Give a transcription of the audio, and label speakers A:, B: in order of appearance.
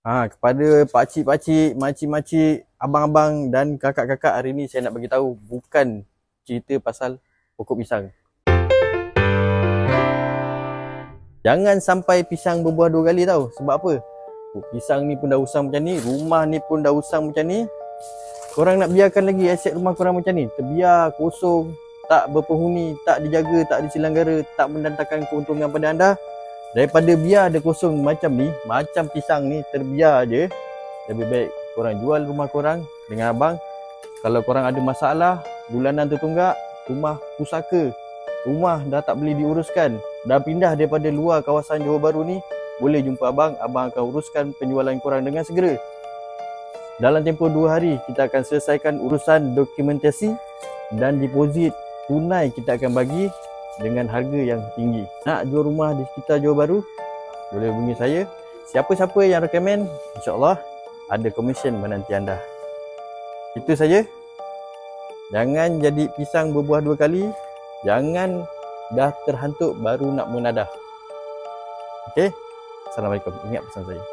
A: Kepada pakcik-pakcik, makcik-makcik, abang-abang dan kakak-kakak, hari ni saya nak bagi tahu bukan cerita pasal pokok pisang. Jangan sampai pisang berbuah dua kali tau. Sebab apa? Pisang ni pun dah usang macam ni, rumah ni pun dah usang macam ni. Korang nak biarkan lagi aset rumah korang macam ni? Terbiar, kosong, tak berpenghuni, tak dijaga, tak diselenggara, tak mendatangkan keuntungan pada anda. Daripada biar dia kosong macam ni, macam pisang ni terbiar je, lebih baik korang jual rumah korang dengan abang. Kalau korang ada masalah, bulanan tertunggak, rumah pusaka, rumah dah tak boleh diuruskan, dah pindah daripada luar kawasan Johor Bahru ni, boleh jumpa abang. Abang akan uruskan penjualan korang dengan segera. Dalam tempoh 2 hari kita akan selesaikan urusan dokumentasi dan deposit tunai kita akan bagi dengan harga yang tinggi. Nak jual rumah di sekitar Johor Bahru, boleh hubungi saya. Siapa-siapa yang recommend, insyaAllah ada komisen menanti anda. Itu saja. Jangan jadi pisang berbuah 2 kali. Jangan dah terhantuk baru nak menadah. Okey? Assalamualaikum. Ingat pesan saya.